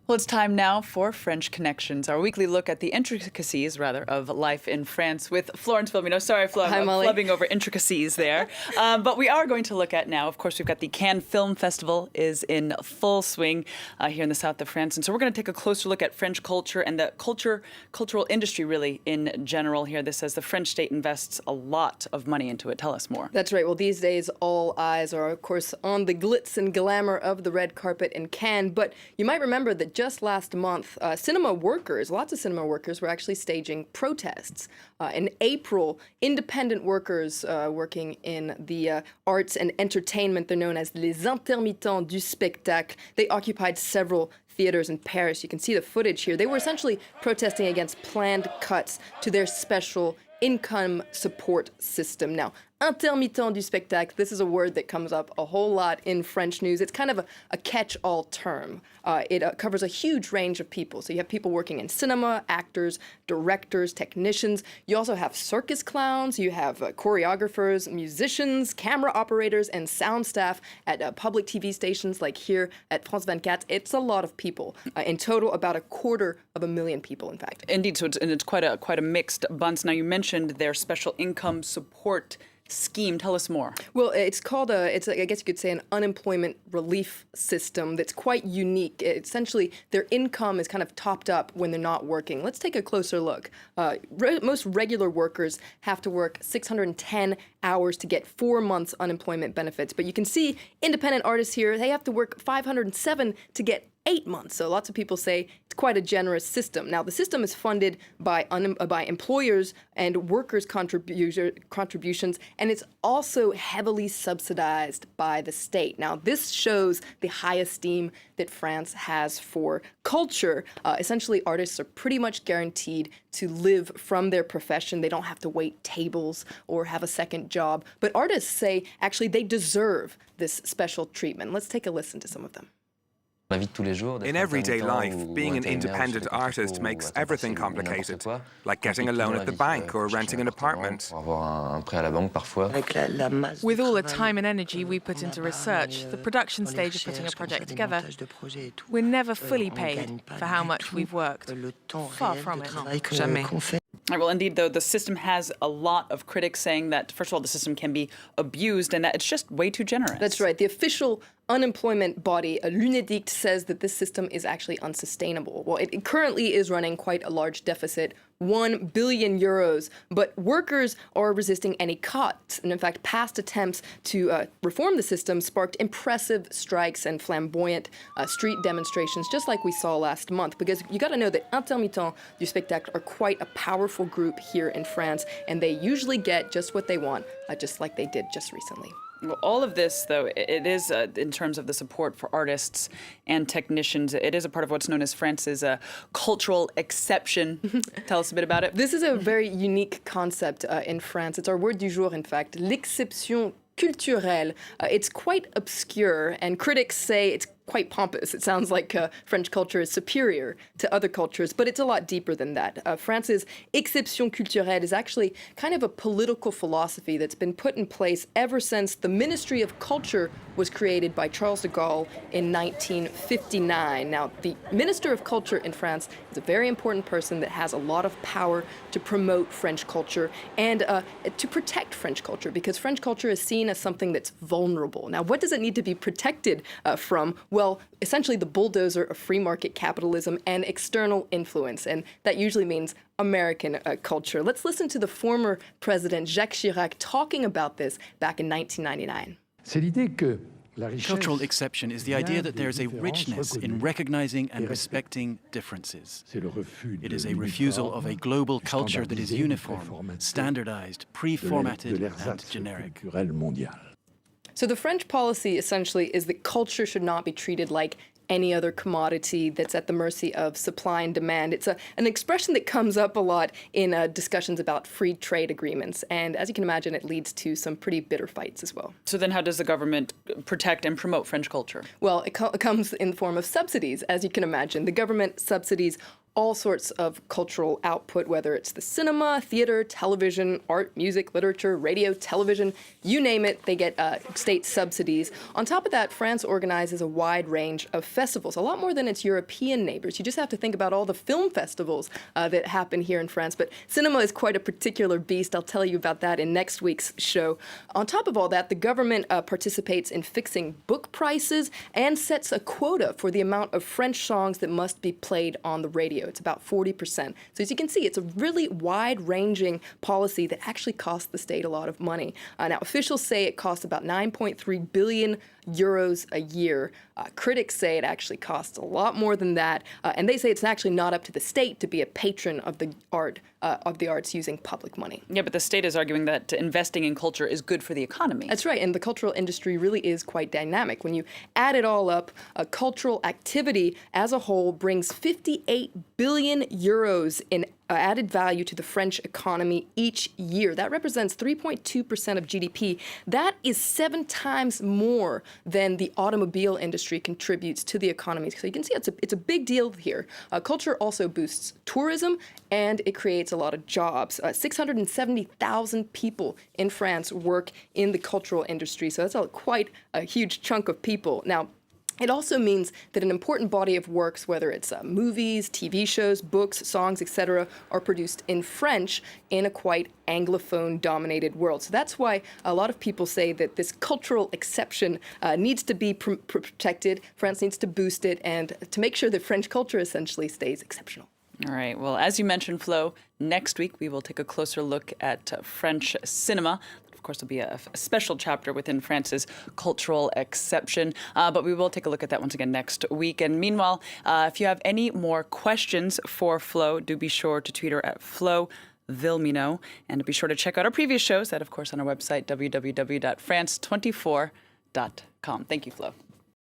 Well, it's time now for French Connections, our weekly look at the intricacies, rather, of life in France with Florence Filomeno. Sorry, Flo, I'm flubbing over intricacies there. But we are going to look at now, of course, we've got the Cannes Film Festival is in full swing here in the south of France. And so we're going to take a closer look at French culture and the cultural industry, really, in general here. This says the French state invests a lot of money into it. Tell us more. That's right. Well, these days, all eyes are, of course, on the glitz and glamour of the red carpet in Cannes. But you might remember that just last month, cinema workers, lots of cinema workers, were actually staging protests. In April, independent workers working in the arts and entertainment, they're known as les intermittents du spectacle. They occupied several theaters in Paris. You can see the footage here. They were essentially protesting against planned cuts to their special income support system. Now, intermittent du spectacle, this is a word that comes up a whole lot in French news. It's kind of a catch-all term. It covers a huge range of people. So you have people working in cinema, actors, directors, technicians. You also have circus clowns. You have choreographers, musicians, camera operators, and sound staff at public TV stations like here at France 24. It's a lot of people. In total, about 250,000 people, in fact. Indeed, so it's quite a mixed bunch. Now, you mentioned their special income support scheme. Tell us more. Well, it's called I guess you could say, an unemployment relief system that's quite unique. Essentially, their income is kind of topped up when they're not working. Let's take a closer look. Most regular workers have to work 610 hours to get 4 months unemployment benefits. But you can see independent artists here, they have to work 507 to get 8 months. So lots of people say it's quite a generous system. Now, the system is funded by employers and workers' contributions, and it's also heavily subsidized by the state. Now, this shows the high esteem that France has for culture. Essentially, artists are pretty much guaranteed to live from their profession. They don't have to wait tables or have a second job. But artists say, actually, they deserve this special treatment. Let's take a listen to some of them. In everyday life, being an independent artist makes everything complicated, like getting a loan at the bank or renting an apartment. With all the time and energy we put into research, the production stage of putting a project together, we're never fully paid for how much we've worked. Far from it. Jamais. Well, indeed, though, the system has a lot of critics saying that, first of all, the system can be abused and that it's just way too generous. That's right. The official unemployment body, l'UNEDIC, says that this system is actually unsustainable. Well, it currently is running quite a large deficit, 1 billion euros, but workers are resisting any cuts. And in fact, past attempts to reform the system sparked impressive strikes and flamboyant street demonstrations, just like we saw last month. Because you got to know that intermittents du spectacle are quite a powerful group here in France, and they usually get just what they want, just like they did just recently. Well, all of this, though, it is, in terms of the support for artists and technicians, it is a part of what's known as France's cultural exception. Tell us a bit about it. This is a very unique concept in France. It's our word du jour, in fact, l'exception culturelle. It's quite obscure, and critics say it's quite pompous. It sounds like French culture is superior to other cultures, but it's a lot deeper than that. France's exception culturelle is actually kind of a political philosophy that's been put in place ever since the Ministry of Culture was created by Charles de Gaulle in 1959. Now, the Minister of Culture in France is a very important person that has a lot of power to promote French culture and to protect French culture, because French culture is seen as something that's vulnerable. Now, what does it need to be protected from? Well, essentially the bulldozer of free market capitalism and external influence, and that usually means American culture. Let's listen to the former president Jacques Chirac talking about this back in 1999. Cultural exception is the idea that there is a richness in recognizing and respecting differences. It is a refusal of a global culture that is uniform, standardized, pre-formatted, and generic. So the French policy essentially is that culture should not be treated like any other commodity that's at the mercy of supply and demand. It's an expression that comes up a lot in discussions about free trade agreements. And as you can imagine, it leads to some pretty bitter fights as well. So then how does the government protect and promote French culture? Well, it comes in the form of subsidies, as you can imagine. The government subsidies all sorts of cultural output, whether it's the cinema, theater, television, art, music, literature, radio, television, you name it, they get state subsidies. On top of that, France organizes a wide range of festivals, a lot more than its European neighbors. You just have to think about all the film festivals that happen here in France. But cinema is quite a particular beast. I'll tell you about that in next week's show. On top of all that, the government participates in fixing book prices and sets a quota for the amount of French songs that must be played on the radio. It's about 40%. So as you can see, it's a really wide-ranging policy that actually costs the state a lot of money. Now, officials say it costs about 9.3 billion euros a year. Critics say it actually costs a lot more than that, and they say it's actually not up to the state to be a patron of the arts using public money. Yeah, but the state is arguing that investing in culture is good for the economy. That's right, and the cultural industry really is quite dynamic. When you add it all up, cultural activity as a whole brings 58 billion euros in added value to the French economy each year. That represents 3.2% of GDP. That is 7 times more than the automobile industry contributes to the economy. So you can see it's a big deal here. Culture also boosts tourism, and it creates a lot of jobs. 670,000 people in France work in the cultural industry, so that's quite a huge chunk of people. Now, it also means that an important body of works, whether it's movies, TV shows, books, songs, etc., are produced in French in a quite Anglophone-dominated world. So that's why a lot of people say that this cultural exception needs to be protected. France needs to boost it and to make sure that French culture essentially stays exceptional. All right. Well, as you mentioned, Flo, next week we will take a closer look at French cinema. Of course, there'll be a special chapter within France's cultural exception, but we will take a look at that once again next week. And meanwhile, if you have any more questions for Flo, do be sure to tweet her at Flo Vilmino, and be sure to check out our previous shows, that of course on our website, www.france24.com. Thank you, Flo.